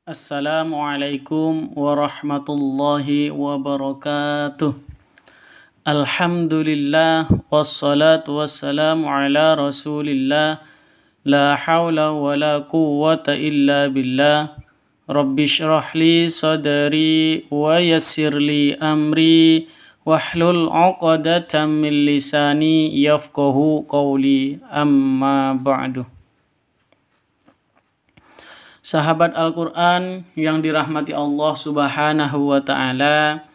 Assalamualaikum warahmatullahi wabarakatuh. Alhamdulillah wassalatu wassalamu ala rasulillah. La hawla wa la quwwata illa billah. Rabbi shrah li sadri wa yassir li amri wahlul 'uqdatam min lisani yafqahu qawli, amma ba'du. Sahabat Al-Quran yang dirahmati Allah Subhanahu wa Ta'ala,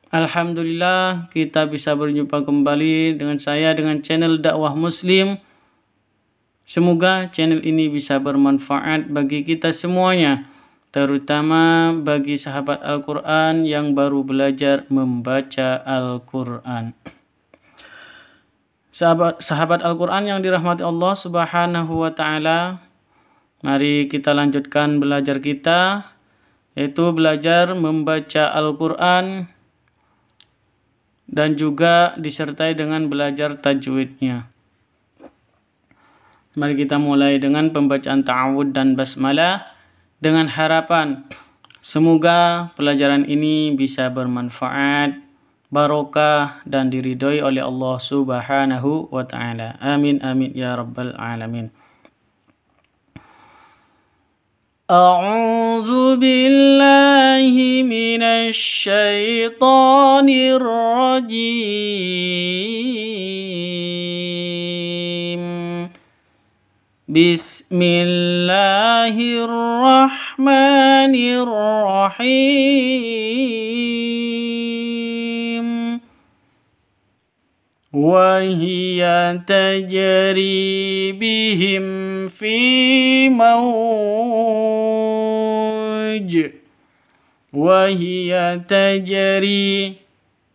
alhamdulillah kita bisa berjumpa kembali dengan channel dakwah Muslim. Semoga channel ini bisa bermanfaat bagi kita semuanya, terutama bagi sahabat Al-Quran yang baru belajar membaca Al-Quran. Sahabat Al-Quran yang dirahmati Allah Subhanahu wa Ta'ala, mari kita lanjutkan belajar kita, yaitu belajar membaca Al-Quran dan juga disertai dengan belajar tajwidnya. Mari kita mulai dengan pembacaan ta'awud dan basmalah dengan harapan semoga pelajaran ini bisa bermanfaat, barokah, dan diridhoi oleh Allah Subhanahu wa Ta'ala. Amin amin ya rabbal alamin. أعوذ بالله من الشيطان الرجيم. بسم الله الرحمن الرحيم. وهي تجري بهم في موج. Wahia tajri.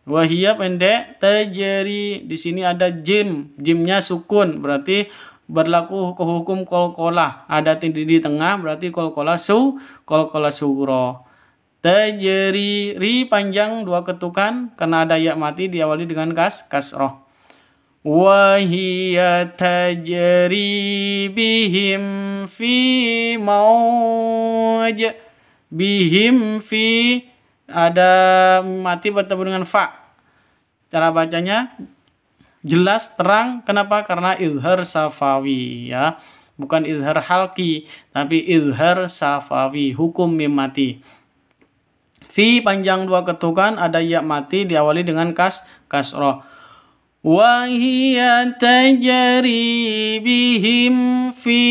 Wahia pendek, tajri. Di sini ada jim. Jimnya sukun, berarti berlaku hukum qalqalah. Ada di tengah, berarti qalqalah sugro. Tajri, ri panjang dua ketukan karena ada ya mati diawali dengan kasroh. Wahia tajri bihim fi mauj. Bihim fi, ada mati bertemu dengan fa. Cara bacanya jelas, terang. Kenapa? Karena izhar safawi, ya. Bukan izhar halki, tapi izhar safawi, hukum mim mati. Fi panjang dua ketukan, ada ya mati diawali dengan kasroh. Wahia tajri bihim fi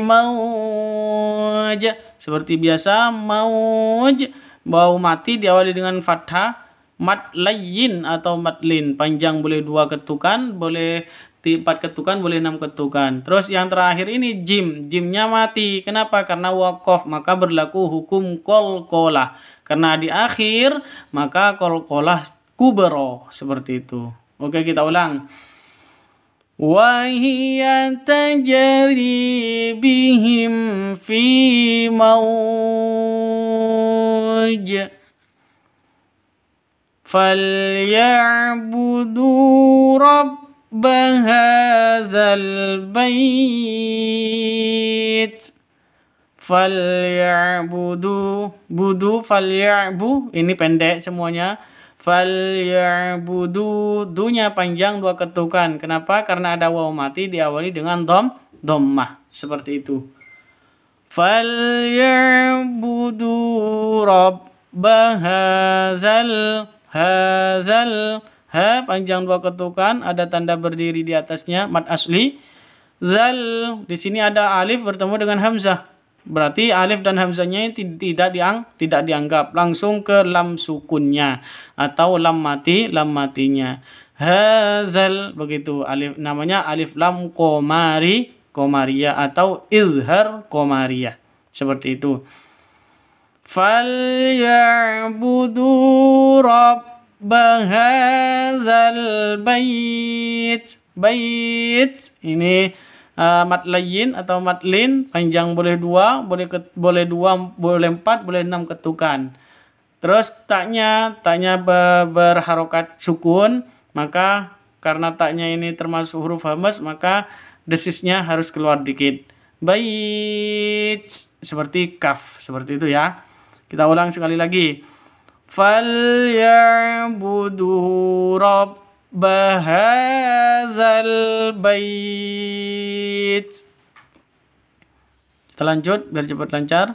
mauj. Seperti biasa, mauj, bau mati diawali dengan fathah, matlayin atau matlin. Panjang boleh dua ketukan, boleh 4 ketukan, boleh 6 ketukan. Terus yang terakhir ini jim. Jimnya mati. Kenapa? Karena waqaf, maka berlaku hukum qalqalah. Karena di akhir, maka qalqalah kubro. Seperti itu. Oke, kita ulang. Wahia tajri bihim fi mauj. Falyabudu rabb hadzal bait. Falyabudu, falyabu, ini pendek semuanya. Falyabudu, dunya panjang dua ketukan. Kenapa? Karena ada waw mati diawali dengan dhammah. Seperti itu. Falyabudu rabb hadzal. Ha panjang dua ketukan, ada tanda berdiri di atasnya, mad asli. Zal, di sini ada alif bertemu dengan hamzah. Berarti alif dan hamzahnya tidak dianggap, langsung ke lam sukunnya atau lam matinya. Hazal, begitu. Alif namanya alif lam komariah atau izhar komariah. Seperti itu. Falyabudu rabb hadzal bait. Bait ini matlayin atau matlin, panjang boleh 2, boleh 2, boleh 4, boleh 6 ketukan. Terus taknya berharokat sukun, maka karena taknya ini termasuk huruf hamzah, maka desisnya harus keluar dikit. bait, seperti kaf, seperti itu ya. Kita ulang sekali lagi. Falyabudu rabb hadzal bait. Kita lanjut biar cepat lancar.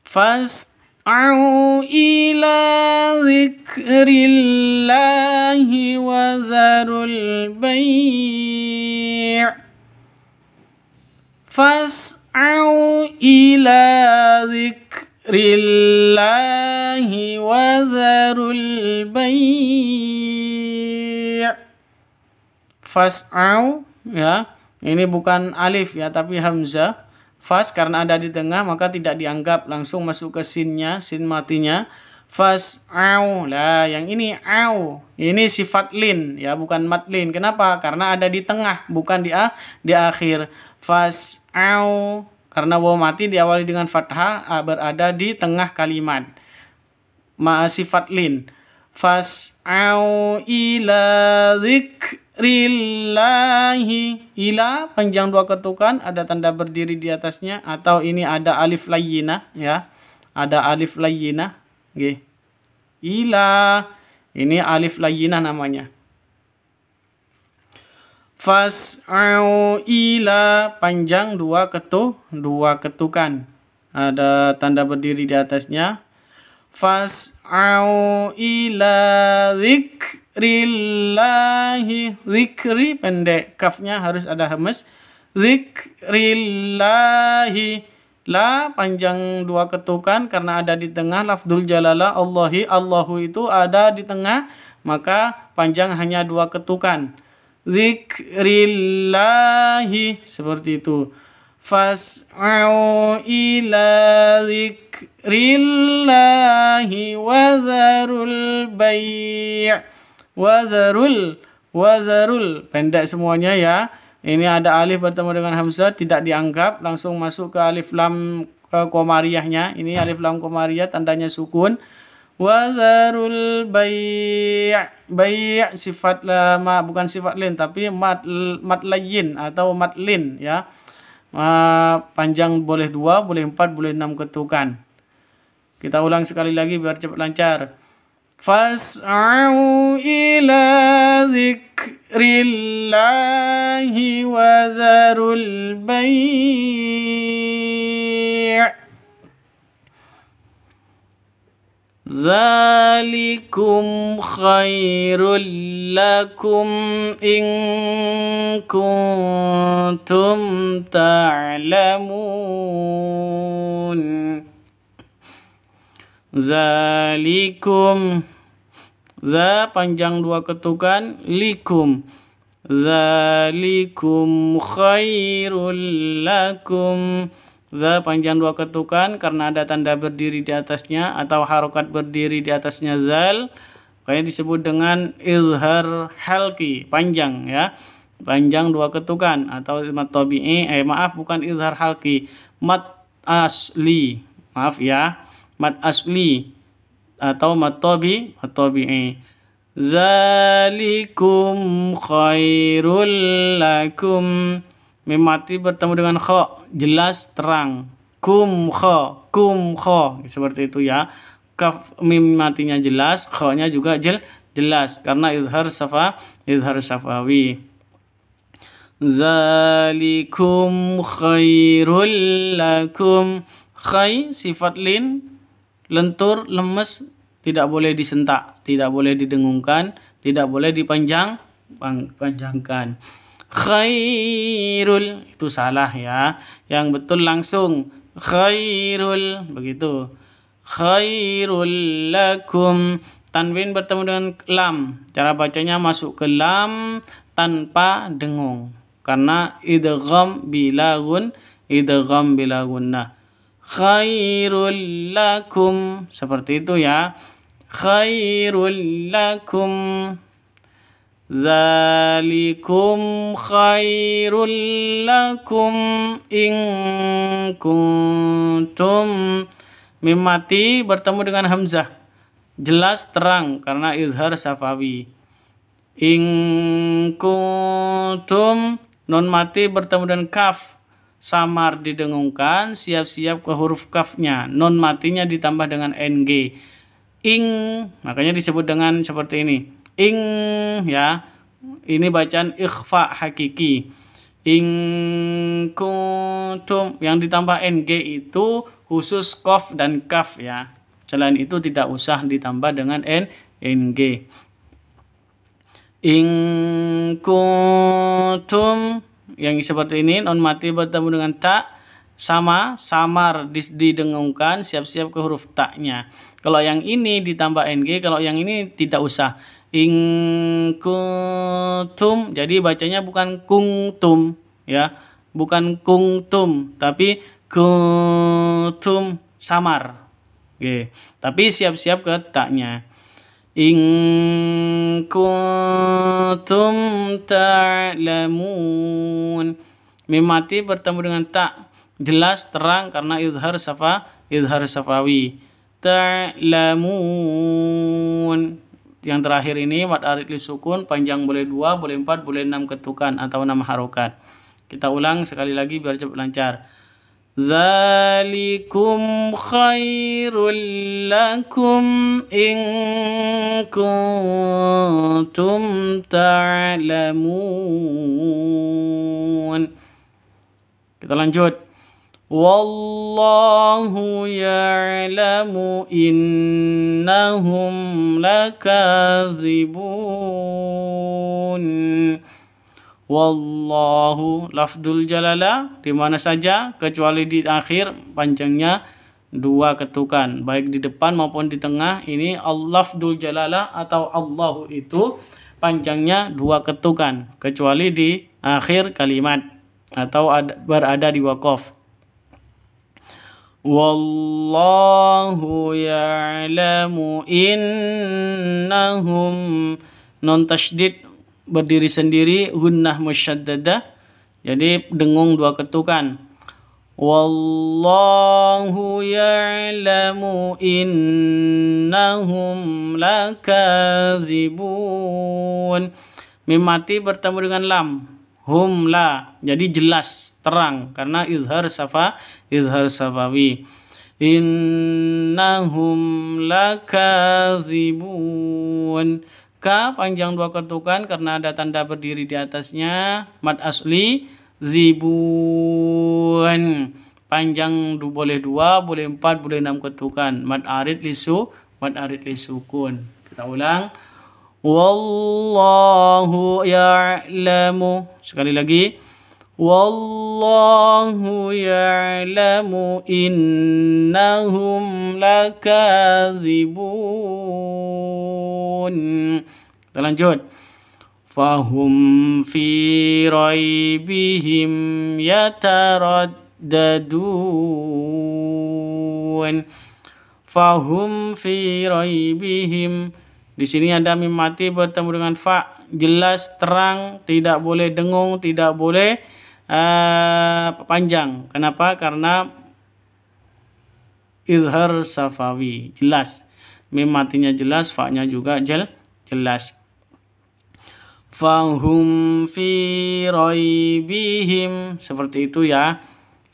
Fas'au ila dzikrillahi wa zarul bai'. Fas'au ila dzikrillahi wa zarul bai'. Fas'au ya. Ini bukan alif ya, tapi hamzah. Fas karena ada di tengah maka tidak dianggap, langsung masuk ke sinnya, sin matinya. Fas'au. Lah, yang ini au. Ini sifat lin ya, bukan matlin. Kenapa? Karena ada di tengah, bukan di akhir. Fas'au karena waw mati diawali dengan fathah, berada di tengah kalimat. Sifat lin. Fas'au ila dzikrillahi. Ila panjang dua ketukan, ada tanda berdiri di atasnya, atau ini ada alif layyinah ya. Ada alif layyinah. Nggih. Ila ini alif layyinah namanya. Fas'au ila panjang dua ketukan. Ada tanda berdiri di atasnya. Fas'au ila dzikrillahi. Dzikri pendek, kafnya harus ada hamas. Dzikrillahi. La panjang dua ketukan karena ada di tengah. Lafdzul jalalah Allahi, Allahu itu ada di tengah, maka panjang hanya dua ketukan. Dzikrillahi, seperti itu. Fas'au ila dzikrillahi wa zarul bai'. Wazarul pendek semuanya ya. Ini ada alif bertemu dengan hamzah, tidak dianggap, langsung masuk ke alif lam qamariyahnya. Ini alif lam qamariyah tandanya sukun. Wazarul bai'. Bai' sifat lama, bukan sifat lin, tapi matlayyin atau matlin ya. Panjang boleh 2, boleh 4, boleh 6 ketukan. Kita ulang sekali lagi biar cepat lancar. Fas'au ila dzikrillahi wa zarul bai'. Zalikum khairul lakum in kuntum ta'lamun. Zalikum, za panjang dua ketukan, likum. Zalikum khairul lakum. Za panjang dua ketukan karena ada tanda berdiri di atasnya atau harokat berdiri di atasnya zal. Kayak disebut dengan izhar halqi, panjang ya. Panjang dua ketukan atau mat tabi'i, bukan izhar halqi, mat asli. Maaf ya. Mat asli atau mat tabi'i. Zalikum khairul lakum. Mim mati bertemu dengan kha, jelas terang. Kum kha, seperti itu ya. Kaf mim matinya jelas, kha-nya juga jelas karena izhar safawi. Zalikum khairul lakum. Khai sifat lin, lentur, lemes, tidak boleh disentak, tidak boleh didengungkan, tidak boleh panjangkan. Khairul itu salah ya. Yang betul langsung khairul, begitu. Khairul lakum. Tanwin bertemu dengan lam. Cara bacanya masuk ke lam tanpa dengung. Karena idgham bila gunnah. Khairul lakum, seperti itu ya. Khairul lakum. Zalikum khairul lakum in kuntum. Mim mati bertemu dengan hamzah, jelas terang karena izhar safawi. In kuntum. Nun mati bertemu dengan kaf, samar didengungkan, siap-siap ke huruf kafnya. Nun matinya ditambah dengan ng. Ing, makanya disebut dengan seperti ini. Ing, ya. Ini bacaan ikhfa hakiki. Ing kuntum, yang ditambah ng itu khusus qaf dan kaf ya. Selain itu tidak usah ditambah dengan ng. Ing kuntum, yang seperti ini, non mati bertemu dengan ta, sama, samar didengungkan, siap-siap ke huruf taknya. Kalau yang ini ditambah ng, kalau yang ini tidak usah. Ing kuntum, jadi bacanya bukan kungtum ya, bukan kungtum, tapi kuntum, samar. Oke, tapi siap-siap ke taknya. In kuntum ta'lamun. Mim mati bertemu dengan ta, jelas terang karena izhar safawi. Ta'lamun. Yang terakhir ini mad arid li sukun, panjang boleh 2, boleh 4, boleh 6 ketukan atau 6 harokat. Kita ulang sekali lagi biar cepat lancar. Zalikum khairul lakum in kuntum ta'lamun. Kita lanjut. Wallahu ya'lamu innahum lakazibun. Wallahu lafdul jalala di mana saja kecuali di akhir panjangnya 2 ketukan, baik di depan maupun di tengah. Ini lafdul jalala atau Allahu itu panjangnya 2 ketukan kecuali di akhir kalimat atau berada di waqaf. Wallahu ya'lamu innahum, non tasydid berdiri sendiri, gunnah musyaddadah, jadi dengung 2 ketukan. Wallahu ya'lamu innahum lakazibun. Mim mati bertemu dengan lam, hum la, jadi jelas terang karena izhar safawi. Innahum lakazibun. Ka panjang 2 ketukan karena ada tanda berdiri di atasnya, mad asli. Zibun panjang boleh 2, boleh 4, boleh 6 ketukan, mad arid li sukun. Kita ulang. Wallahu ya'lamu, sekali lagi. Wallahu ya'lamu innahum lakazibun. Kita lanjut. Fahum fi raibihim yataraddadun. Fahum fi raibihim. Di sini ada mim mati bertemu dengan fa, jelas terang, tidak boleh dengung, tidak boleh panjang. Kenapa? Karena izhar safawi, jelas. Mim matinya jelas, fa-nya juga jelas. Fahum fi raibihim, seperti itu ya.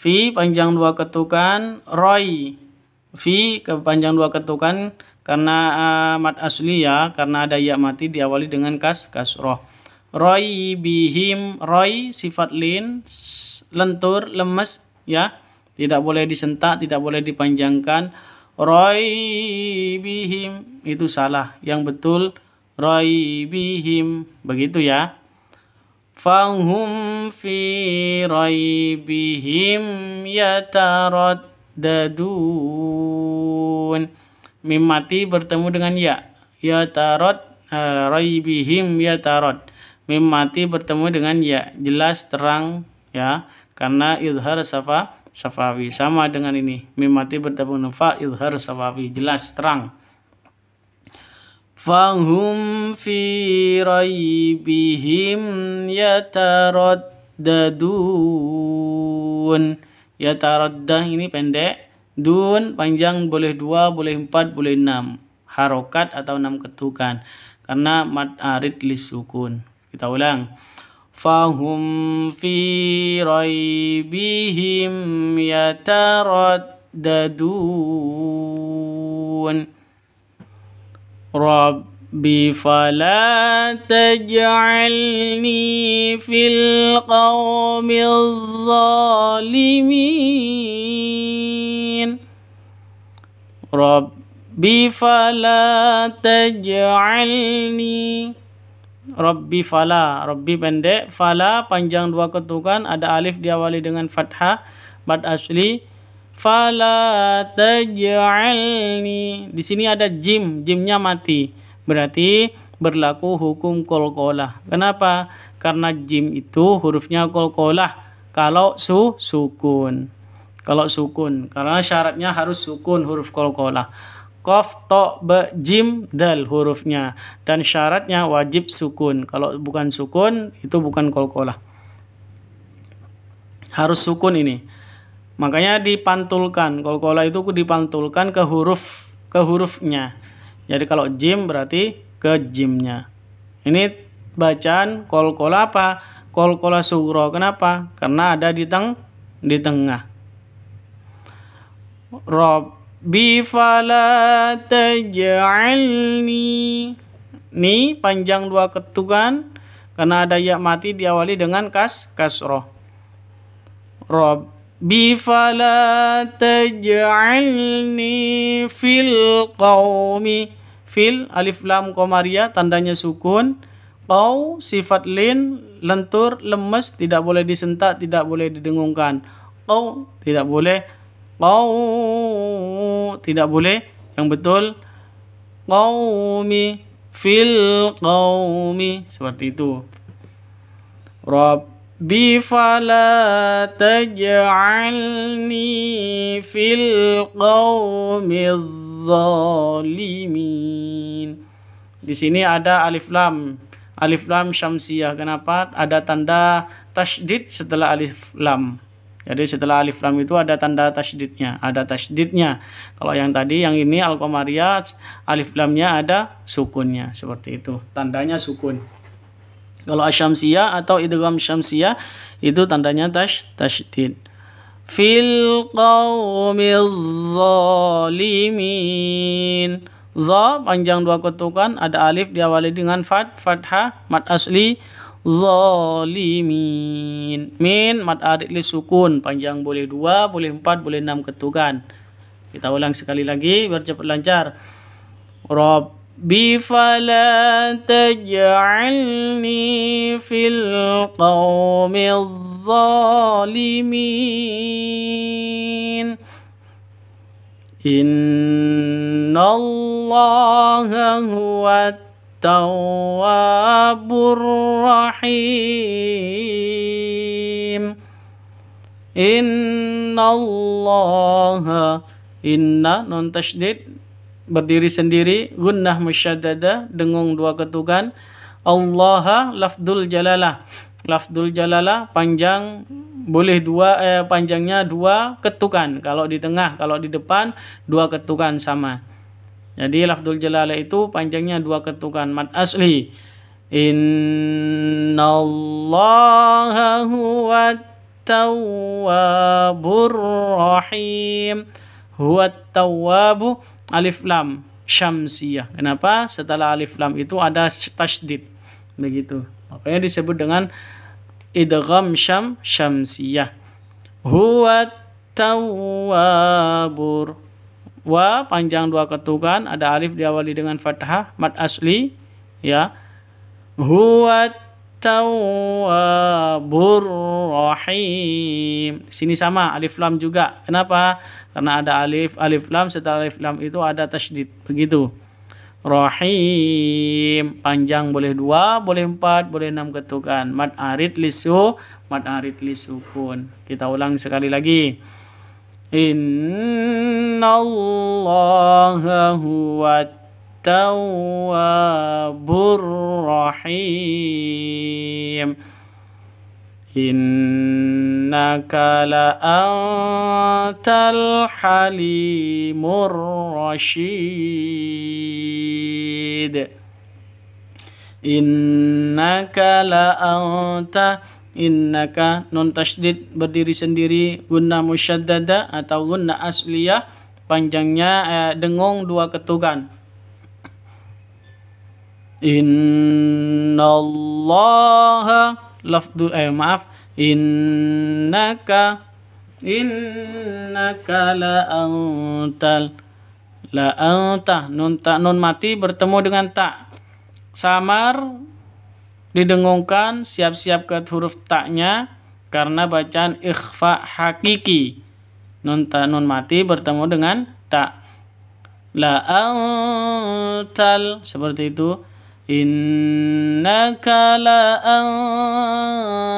Fi panjang 2 ketukan, roi. Fi panjang 2 ketukan karena mad asli ya, karena ada ya mati diawali dengan kasroh. Roi bihim, roi sifat lin, lentur, lemes ya, tidak boleh disentak, tidak boleh dipanjangkan. Roi bihim itu salah, yang betul roi bihim, begitu ya. Fahum fi raibihim yataraddadun. Mim mati bertemu dengan ya, raibihim yatarad. Mim mati bertemu dengan ya, jelas terang ya, karena izhar safawi. Sama dengan ini, mim mati bertemu dengan fa, izhar safawi, jelas terang. Fahum fi raibihim yataraddadun. Yataraddah ini pendek, dun panjang boleh 2, boleh 4, boleh 6 harokat atau 6 ketukan karena mad arid li sukun. Kita ulang. fahum fi raibihim yataraddadun. Rabbi fala taj'alni fil qawmiz zalimin. Rabbi fala taj'alni. Rabbi fala, Rabbi pendek, fala panjang dua ketukan, ada alif diawali dengan fathah, mad asli. Fala taj'alni. Di sini ada jim, jimnya mati. Berarti berlaku hukum qalqalah. Kenapa? Karena jim itu hurufnya qalqalah kalau sukun. Kalau sukun, karena syaratnya harus sukun huruf qalqalah. Qaf, to, ba, jim, dal hurufnya, dan syaratnya wajib sukun. Kalau bukan sukun itu bukan qalqalah. Harus sukun ini. Makanya dipantulkan. Qalqalah itu dipantulkan ke hurufnya. Jadi kalau jim berarti ke jimnya. Ini bacaan qalqalah apa? Qalqalah sughra. Kenapa? Karena ada di tengah. Rabbi fala taj'alni. Ni panjang dua ketukan karena ada ya mati diawali dengan kasroh. Rabbi fala taj'alni fil qaumi. Fil alif lam qamariyah tandanya sukun. Qaw sifat lin lentur lemes, tidak boleh disentak, tidak boleh didengungkan. Qaw tidak boleh. Qaw tidak boleh. Yang betul qaumi, fil qaumi, seperti itu. Rabbi fala taj'alni fil qaumiz zalimin. Di sini ada alif lam syamsiyah. Kenapa? Ada tanda tasydid setelah alif lam. Jadi setelah alif lam itu ada tanda tasydidnya, ada tasydidnya. Kalau yang tadi, yang ini al-qamariyah, alif lamnya ada sukunnya, seperti itu. Tandanya sukun. Kalau asyamsiyah atau idgham syamsiyah itu tandanya tasydid. Fil qaumiz zalimin. Za panjang dua ketukan, ada alif diawali dengan fathah, mad asli. Zalimin. Min mad arid li sukun, panjang boleh 2, boleh 4, boleh 6 ketukan. Kita ulang sekali lagi biar cepat lancar. Rabbi fala taj'alni fil qaumiz zalimin. Innallaha huwa tawwabur rahim. Innallaha, inna non tasydid berdiri sendiri, gunnah musyaddadah dengung dua ketukan. Allah lafdzul jalalah. Lafdzul jalalah panjang boleh panjangnya dua ketukan. Kalau di tengah, kalau di depan dua ketukan sama. Jadi lafdzul jalalah itu panjangnya dua ketukan, mad asli. Innallaha huwa tawwabur rahim. Huwa tawwabu alif lam syamsiyah. Kenapa? Setelah alif lam itu ada tasydid. Begitu. Makanya disebut dengan idgham syamsiyah. Huwa tawwabur. Wa panjang dua ketukan, ada alif diawali dengan fathah, mad asli, ya. Huwa tawwabur rahim. Sini sama alif lam juga. Kenapa? Karena ada alif lam, setelah alif lam itu ada tasydid. Begitu. Rahim panjang boleh 2, boleh 4, boleh 6 ketukan. Mad arid li sukun. Kita ulang sekali lagi. Innallaha huwa tawwabur rahim. Innaka la antal halimur rasyid. Innaka la anta. Innaka nun tasydid berdiri sendiri, gunna musyaddada atau gunna asliyah, panjangnya dengung dua ketukan. Innallaha lafdu innaka la antal. La anta, nun mati bertemu dengan ta. Samar didengungkan, siap-siap ke huruf taknya karena bacaan ikhfa hakiki. Nun mati bertemu dengan ta. La antal, seperti itu. Innaka la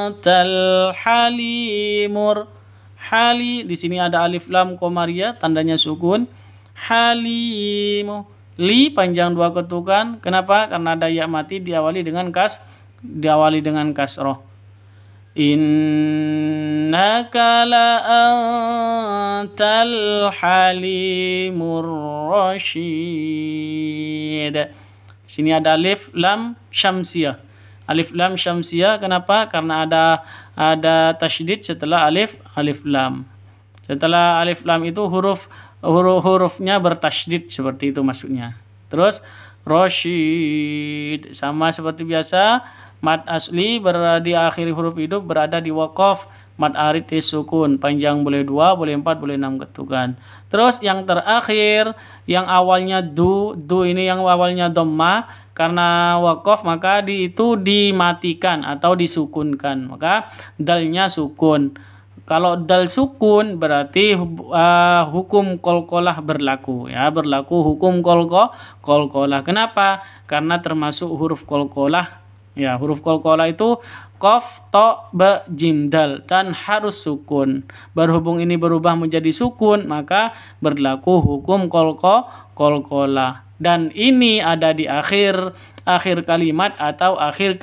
antal halimur. Hali, di sini ada alif lam komariah, tandanya sukun. Halimu. Li panjang dua ketukan. Kenapa? Karena ada ya mati diawali dengan kasroh. Innaka la antal halimur rasyid. Sini ada alif lam syamsiyah. Alif lam syamsiyah kenapa? Karena ada tasydid setelah alif lam. Setelah alif lam itu hurufnya bertasydid, seperti itu maksudnya. Terus rasyid sama seperti biasa, mad asli di akhir huruf hidup berada di waqaf, mad arid di sukun, panjang boleh 2, boleh 4, boleh 6 ketukan. Terus yang terakhir yang awalnya du ini yang awalnya dhamma, karena waqaf maka itu dimatikan atau disukunkan, maka dalnya sukun. Kalau dal sukun berarti hukum qalqalah berlaku, ya, berlaku hukum qalqalah. Kenapa? Karena termasuk huruf qalqalah. Ya, huruf qalqalah itu qaf, ta, ba, jim, dal dan harus sukun. Berhubung ini berubah menjadi sukun, maka berlaku hukum qalqalah. Dan ini ada di akhir kalimat atau akhir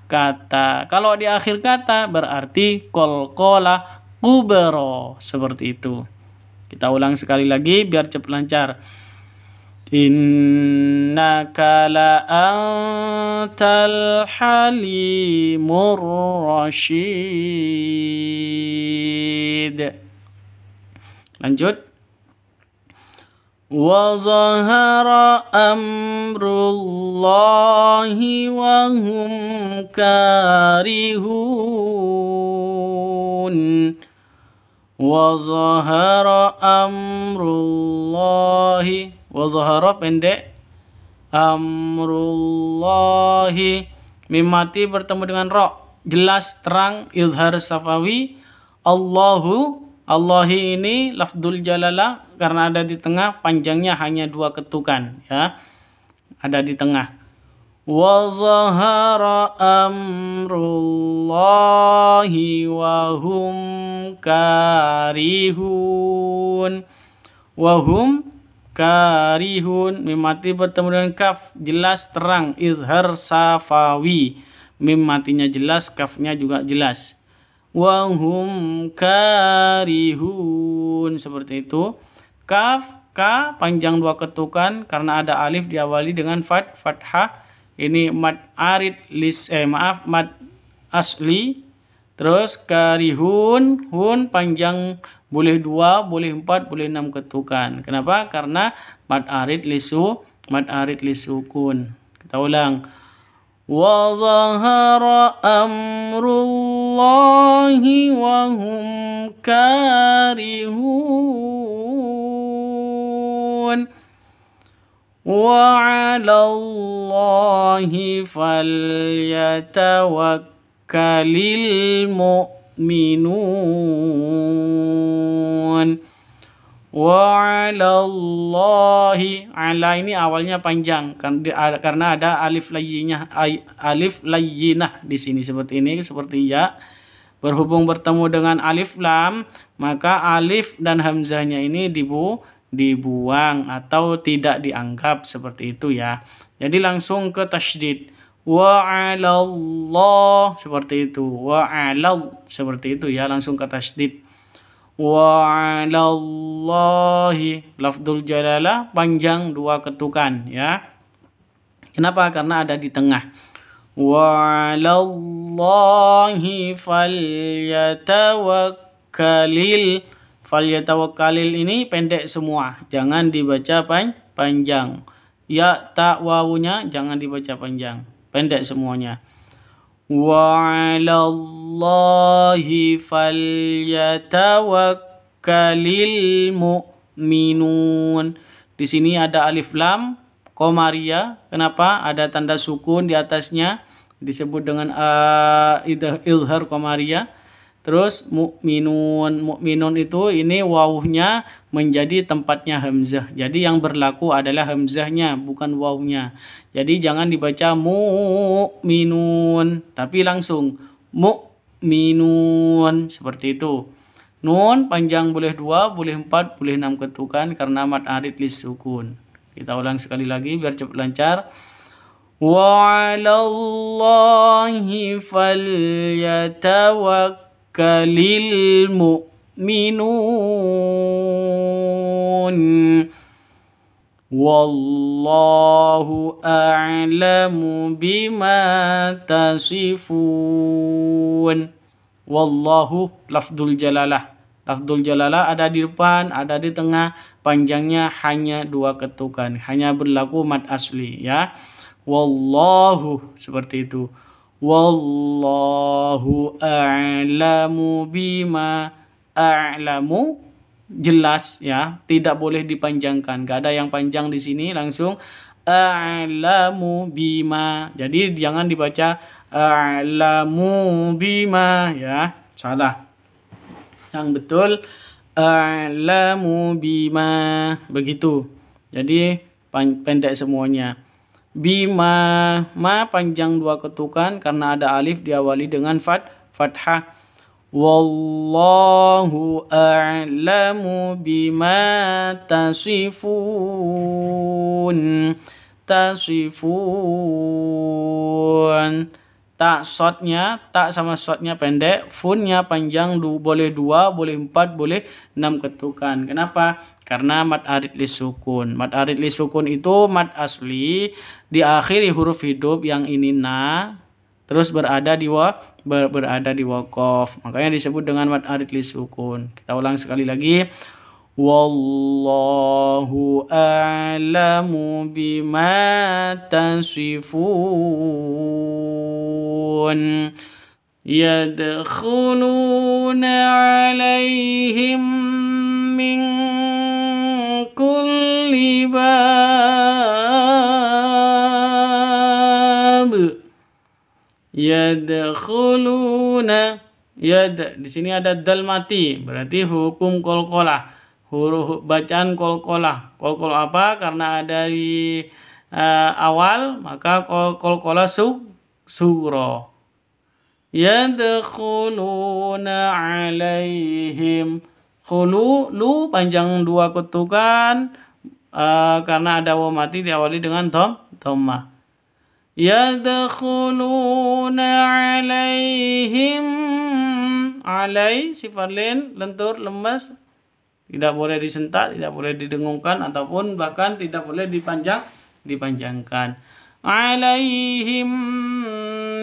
kata. Kalau di akhir kata berarti qalqalah kubra, seperti itu. Kita ulang sekali lagi biar cepat lancar. Innaka la antal halimur rasyid. Lanjut. Wa zahara amrullahi wa hum karihun. Wa zahara amrullahi, wa zahara pendek, amrullahi mim mati bertemu dengan ro, jelas terang, izhar safawi. Allahi ini lafdul jalalah karena ada di tengah, panjangnya hanya 2 ketukan, ya, ada di tengah. Wa zahara amrullahi wa hum karihun. Wa hum karihun mim mati bertemu dengan kaf, jelas terang, izhar safawi. Mim matinya jelas, kafnya juga jelas. Wa hum karihun, seperti itu. Kaf, ka panjang 2 ketukan karena ada alif diawali dengan fathah. Ini mad arid mad asli. Terus karihun, hun panjang boleh 2, boleh 4, boleh 6 ketukan. Kenapa? Karena mad arid lisukun. Kita ulang. Wa zahara amrullahi wa hum karihun. Wa 'alallahi falyatawakkalil mu'minun. Wa 'alallahi, ala ini awalnya panjang karena ada alif layyinah di sini, seperti ini, seperti ya. Berhubung bertemu dengan alif lam, maka alif dan hamzahnya ini dibuang atau tidak dianggap, seperti itu, ya. Jadi langsung ke tasydid. Wa 'alallah, seperti itu. Wa 'alal, seperti itu, ya, langsung ke tasydid. Wa 'alallahi lafdzul jalalah panjang 2 ketukan, ya. Kenapa? Karena ada di tengah. Wa 'alallahi falyatawakkalil ini pendek semua, jangan dibaca panjang. Ya, ta, wawunya jangan dibaca panjang, pendek semuanya. Wa 'alallahi falyatawakkalil mu'minun. Di sini ada alif lam Komariah. Kenapa? Ada tanda sukun di atasnya, disebut dengan izhar Komariah. Terus mukminun, mukminun itu ini wawunya menjadi tempatnya hamzah. Jadi yang berlaku adalah hamzahnya, bukan wawunya. Jadi jangan dibaca mu'minun, tapi langsung mu'minun seperti itu. Nun panjang boleh 2, boleh 4, boleh 6 ketukan karena mad arid lis sukun. Kita ulang sekali lagi biar cepat lancar. Wa 'alallahi falyatawakkalil mu'minun. Wallahu a'lamu bima tasifun. Wallahu lafdzul jalalah. Lafdzul jalalah ada di depan, ada di tengah, panjangnya hanya 2 ketukan, hanya berlaku mad asli ya. Wallahu seperti itu. Wallahu a'lamu bima a'lamu jelas ya, tidak boleh dipanjangkan. Gak ada yang panjang di sini, langsung a'lamu bima. Jadi jangan dibaca a'lamu bima ya, salah. Yang betul a'lamu bima, begitu. Jadi pendek semuanya. Bima, ma panjang 2 ketukan karena ada alif diawali dengan fathah. Wallahu a'lamu bima tasifun. Tak shotnya, tak sama shotnya pendek, funnya panjang, boleh 2, boleh 4, boleh 6 ketukan. Kenapa? Karena mad arid lis sukun. Mad arid lis sukun itu mad asli diakhiri huruf hidup yang ini na, terus berada di waqaf. Makanya disebut dengan mad arid lis sukun. Kita ulang sekali lagi. Wallahu a'lamu bima tasifun. Yadkhuluna 'alaihim min kulli bab. Yadkhuluna, di sini ada dal mati, berarti hukum qalqalah. Huruf bacaan qalqalah. Qalqalah apa? Karena ada di awal, maka qalqalah sugro. Yadkhuluna 'alaihim. Khulu, lu panjang 2 ketukan karena ada waw mati diawali dengan dhammah. Yadkhuluna 'alaihim. Alai sifat lentur lemas, tidak boleh disentak, tidak boleh didengungkan, ataupun bahkan tidak boleh dipanjangkan. Alaihim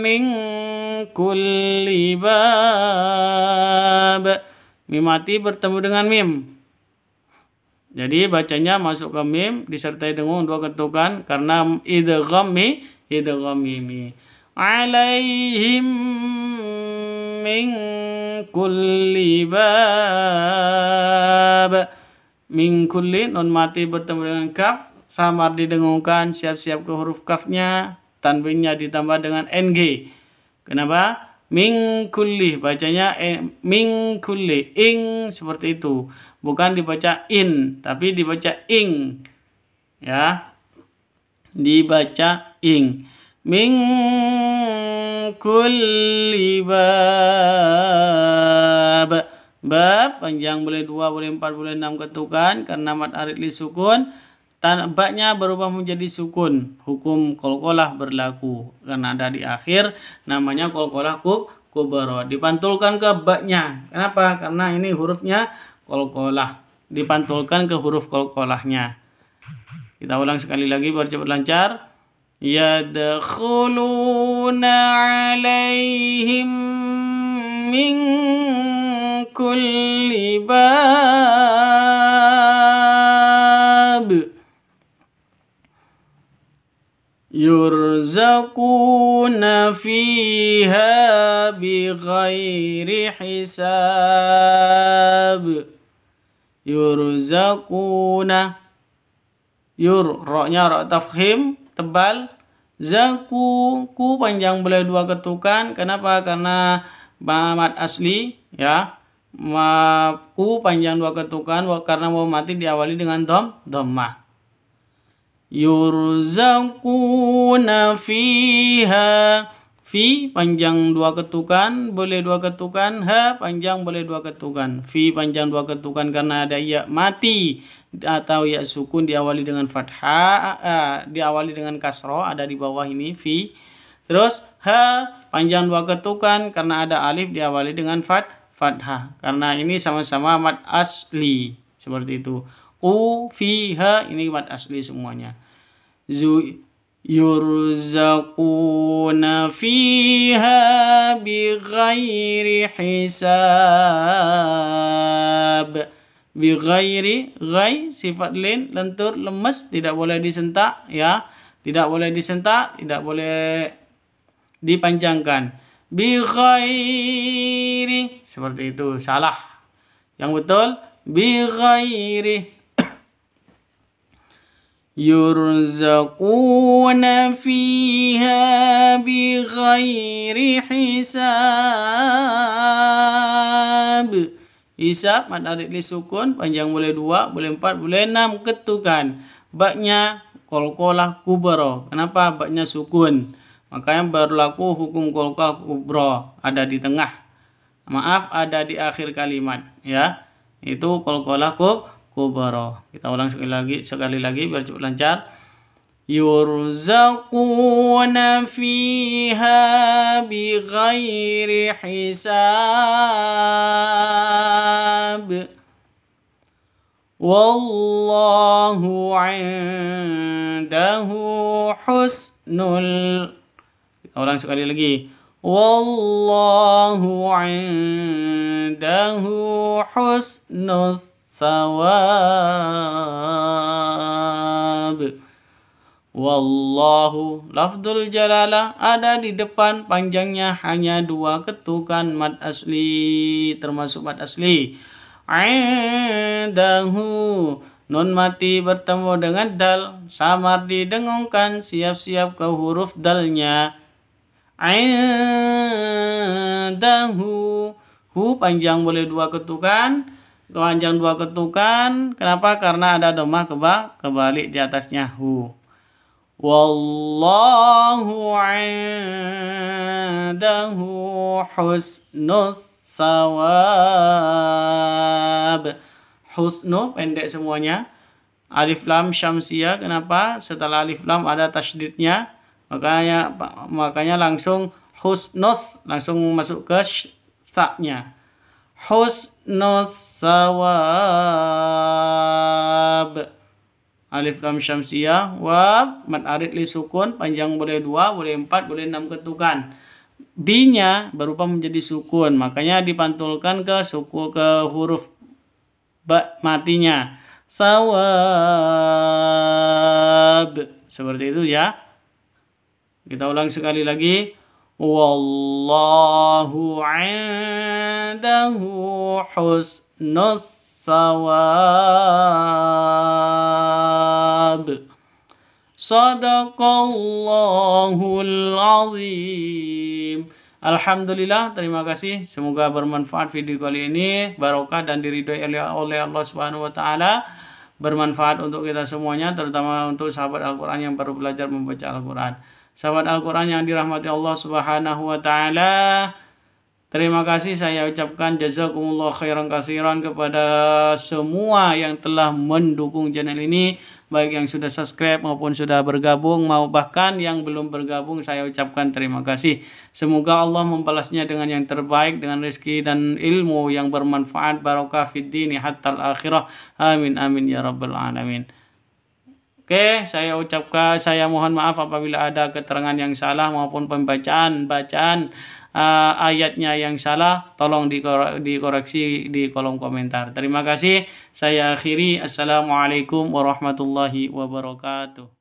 min kulli bab. Mim mati bertemu dengan mim. Jadi bacanya masuk ke mim disertai dengung 2 ketukan karena idgham mimi. Alaihim min kulli bab. Min kulli, nun mati bertemu dengan kaf, samar didengungkan, siap-siap ke huruf kafnya, tanwinnya ditambah dengan ng. Kenapa? Min kulli, bacanya min kulli, ing seperti itu. Bukan dibaca in, tapi dibaca ing. Ya. Dibaca ing. Min kulli bab. Bab panjang boleh 2, boleh 4, boleh 6 ketukan karena mad arid li sukun. Baknya berubah menjadi sukun. Hukum qalqalah berlaku karena ada di akhir, namanya qalqalah kubra. Dipantulkan ke baknya. Kenapa? Karena ini hurufnya qalqalah. Dipantulkan ke huruf qalqalahnya. Kita ulang sekali lagi biar cepat lancar. Yadkhuluna alaihim min kulli bab yurzaquna fiha bighairi hisab. Yurzaquna, ro-nya ro tafkhim tebal, zaku ku panjang boleh dua ketukan. Kenapa? Karena mad asli ya. Ku panjang dua ketukan karena waw mati diawali dengan dhammah. Yurzaquna fiha, fi panjang dua ketukan boleh dua ketukan, ha panjang boleh dua ketukan. Fi panjang dua ketukan karena ada ya mati atau ya sukun diawali dengan fathah, diawali dengan kasroh, ada di bawah ini fi. Terus ha panjang dua ketukan karena ada alif diawali dengan fathah. Karena ini sama-sama mad asli seperti itu. Ku fiha ini mad asli semuanya. Yurzaquna fiha bighairi hisab. Bighairi, ghai sifat lin, lentur, lemes, tidak boleh disentak ya. Tidak boleh disentak, tidak boleh dipanjangkan. Bighairi seperti itu, salah. Yang betul bighairi. Yurzaquna fiha bighairi hisab. Hisab mad alif li sukun, panjang boleh 2, boleh 4, boleh 6 ketukan. Baknya qalqalah kubra. Kenapa? Baknya sukun. Makanya berlaku hukum qalqalah kubra, ada di tengah. Maaf, ada di akhir kalimat ya. Itu qalqalah kubra. Kita ulang sekali lagi biar cepat lancar. Yurzaquna fiha bighairi hisab. Wallahu 'indahu husnul. Kita ulang sekali lagi. Wallahu 'indahu husnul thawab. Wallahu lafdzul jalalah ada di depan, panjangnya hanya 2 ketukan mad asli, termasuk mad asli. Indahu nun mati bertemu dengan dal, samar didengungkan, siap-siap ke huruf dalnya. Indahu, hu panjang boleh 2 ketukan. Panjang 2 ketukan. Kenapa? Karena ada dhammah kebalik di atasnya hu. Wallahu 'indahu husnul thawab. Husnu pendek semuanya. Alif lam syamsiyah. Kenapa? Setelah alif lam ada tasydidnya. Makanya langsung husnul, langsung masuk ke sa-nya. Husnul thawab. Alif lam syamsiyah, wab mad arid li sukun, panjang boleh 2, boleh 4, boleh 6 ketukan. B-nya berubah menjadi sukun, makanya dipantulkan ke huruf ba matinya. Thawab. Seperti itu ya. Kita ulang sekali lagi. Wallahu 'indahu husnul thawab. Sadaqallahul azim. Alhamdulillah, terima kasih. Semoga bermanfaat video kali ini, barokah dan diridhoi oleh Allah Subhanahu wa taala. Bermanfaat untuk kita semuanya, terutama untuk sahabat Al-Qur'an yang baru belajar membaca Al-Qur'an. Sahabat Al-Qur'an yang dirahmati Allah Subhanahu wa taala, terima kasih saya ucapkan jazakumullah khairan katsiran kepada semua yang telah mendukung channel ini, baik yang sudah subscribe maupun sudah bergabung, bahkan yang belum bergabung, saya ucapkan terima kasih. Semoga Allah membalasnya dengan yang terbaik, dengan rezeki dan ilmu yang bermanfaat, barokah fid dini hatta al-akhirah. Amin amin ya rabbal alamin. Oke, saya mohon maaf apabila ada keterangan yang salah maupun bacaan ayatnya yang salah, tolong dikoreksi di kolom komentar. Terima kasih. Saya akhiri. Assalamualaikum warahmatullahi wabarakatuh.